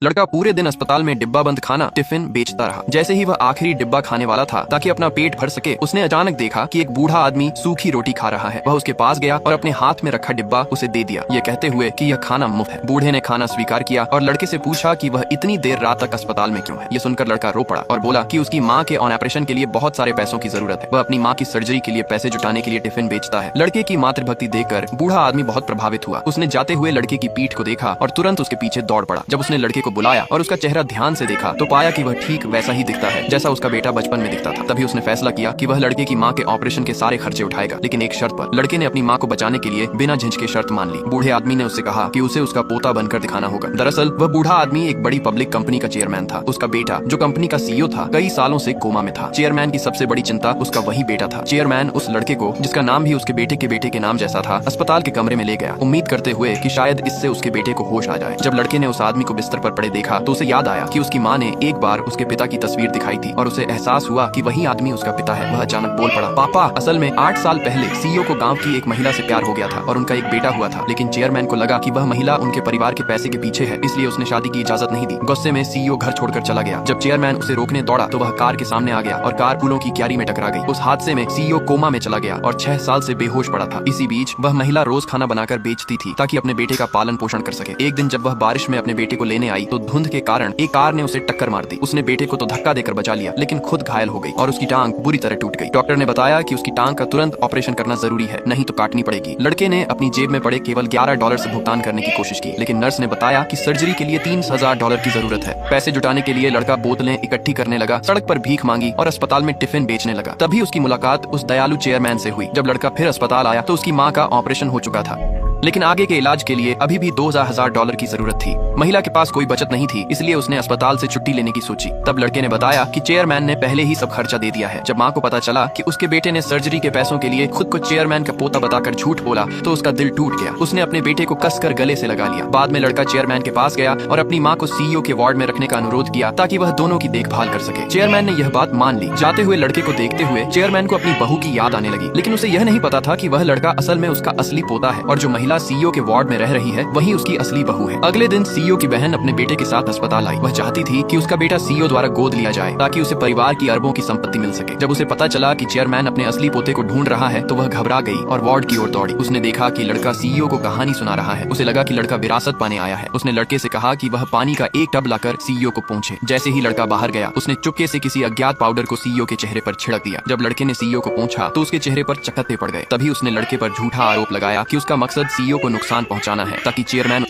लड़का पूरे दिन अस्पताल में डिब्बा बंद खाना टिफिन बेचता रहा। जैसे ही वह आखिरी डिब्बा खाने वाला था ताकि अपना पेट भर सके, उसने अचानक देखा कि एक बूढ़ा आदमी सूखी रोटी खा रहा है। वह उसके पास गया और अपने हाथ में रखा डिब्बा उसे दे दिया, ये कहते हुए कि यह खाना मुफ्त है। बूढ़े ने खाना स्वीकार किया और लड़के से पूछा कि वह इतनी देर रात तक अस्पताल में क्यों है। ये सुनकर लड़का रो पड़ा और बोला कि उसकी माँ के ऑपरेशन के लिए बहुत सारे पैसों की जरूरत है। वह अपनी माँ की सर्जरी के लिए पैसे जुटाने के लिए टिफिन बेचता है। लड़के की मातृभक्ति देखकर बूढ़ा आदमी बहुत प्रभावित हुआ। उसने जाते हुए लड़के की पीठ को देखा और तुरंत उसके पीछे दौड़ पड़ा। जब उसने लड़के को बुलाया और उसका चेहरा ध्यान से देखा तो पाया कि वह ठीक वैसा ही दिखता है जैसा उसका बेटा बचपन में दिखता था। तभी उसने फैसला किया कि वह लड़के की माँ के ऑपरेशन के सारे खर्चे उठाएगा, लेकिन एक शर्त पर। लड़के ने अपनी माँ को बचाने के लिए बिना झिझके शर्त मान ली। बूढ़े आदमी ने उससे कहा कि उसे उसका पोता बनकर दिखाना होगा। दरअसल वह बूढ़ा आदमी एक बड़ी पब्लिक कंपनी का चेयरमैन था। उसका बेटा, जो कंपनी का सीईओ था, कई सालों से कोमा में था। चेयरमैन की सबसे बड़ी चिंता उसका वही बेटा था। चेयरमैन उस लड़के को, जिसका नाम भी उसके बेटे के नाम जैसा था, अस्पताल के कमरे में ले गया, उम्मीद करते हुए कि शायद इससे उसके बेटे को होश आ जाए। जब लड़के ने उस आदमी को बिस्तर पर पड़े देखा तो उसे याद आया कि उसकी माँ ने एक बार उसके पिता की तस्वीर दिखाई थी और उसे एहसास हुआ कि वही आदमी उसका पिता है। वह अचानक बोल पड़ा, पापा, असल में 8 साल पहले सीईओ को गांव की एक महिला से प्यार हो गया था और उनका एक बेटा हुआ था, लेकिन चेयरमैन को लगा कि वह महिला उनके परिवार के पैसे के पीछे है, इसलिए उसने शादी की इजाजत नहीं दी। गुस्से में सीईओ घर छोड़कर चला गया। जब चेयरमैन उसे रोकने दौड़ा तो वह कार के सामने आ गया और कार पुलों की क्यारी में टकरा गई। उस हादसे में सीईओ कोमा में चला गया और 6 साल से बेहोश पड़ा था। इसी बीच वह महिला रोज खाना बनाकर बेचती थी ताकि अपने बेटे का पालन पोषण कर सके। एक दिन जब वह बारिश में अपने बेटे को लेने आई तो धुंध के कारण एक कार ने उसे टक्कर मार दी। उसने बेटे को तो धक्का देकर बचा लिया, लेकिन खुद घायल हो गई और उसकी टांग बुरी तरह टूट गई। डॉक्टर ने बताया कि उसकी टांग का तुरंत ऑपरेशन करना जरूरी है, नहीं तो काटनी पड़ेगी। लड़के ने अपनी जेब में पड़े केवल $11 से भुगतान करने की कोशिश की, लेकिन नर्स ने बताया कि सर्जरी के लिए $30,000 की जरूरत है। पैसे जुटाने के लिए लड़का बोतलें इकट्ठी करने लगा, सड़क पर भीख मांगी और अस्पताल में टिफिन बेचने लगा। तभी उसकी मुलाकात उस दयालु चेयरमैन से हुई। जब लड़का फिर अस्पताल आया तो उसकी माँ का ऑपरेशन हो चुका था, लेकिन आगे के इलाज के लिए अभी भी $2,000 की जरूरत थी। महिला के पास कोई बचत नहीं थी, इसलिए उसने अस्पताल से छुट्टी लेने की सोची। तब लड़के ने बताया कि चेयरमैन ने पहले ही सब खर्चा दे दिया है। जब माँ को पता चला कि उसके बेटे ने सर्जरी के पैसों के लिए खुद को चेयरमैन का पोता बताकर झूठ बोला तो उसका दिल टूट गया। उसने अपने बेटे को कसकर गले से लगा लिया। बाद में लड़का चेयरमैन के पास गया और अपनी माँ को सीईओ के वार्ड में रखने का अनुरोध किया ताकि वह दोनों की देखभाल कर सके। चेयरमैन ने यह बात मान ली। जाते हुए लड़के को देखते हुए चेयरमैन को अपनी बहू की याद आने लगी, लेकिन उसे यह नहीं पता था कि वह लड़का असल में उसका असली पोता है और जो महिला सीईओ के वार्ड में रह रही है वही उसकी असली बहू है। अगले दिन सीईओ की बहन अपने बेटे के साथ अस्पताल आई। वह चाहती थी कि उसका बेटा सीईओ द्वारा गोद लिया जाए ताकि उसे परिवार की अरबों की संपत्ति मिल सके। जब उसे पता चला कि चेयरमैन अपने असली पोते को ढूंढ रहा है तो वह घबरा गई और वार्ड की ओर दौड़ी। उसने देखा कि लड़का सीईओ को कहानी सुना रहा है। उसे लगा कि लड़का विरासत पाने आया है। उसने लड़के से कहा कि वह पानी का एक टब लाकर सीईओ को पहुंचे। जैसे ही लड़का बाहर गया उसने चुपके से किसी अज्ञात पाउडर को सीईओ के चेहरे पर छिड़क दिया। जब लड़के ने सीईओ को पूछा तो उसके चेहरे पर चकत्ते पड़ गए। तभी उसने लड़के पर झूठा आरोप लगाया कि उसका मकसद सीईओ को नुकसान पहुंचाना है ताकि चेयरमैन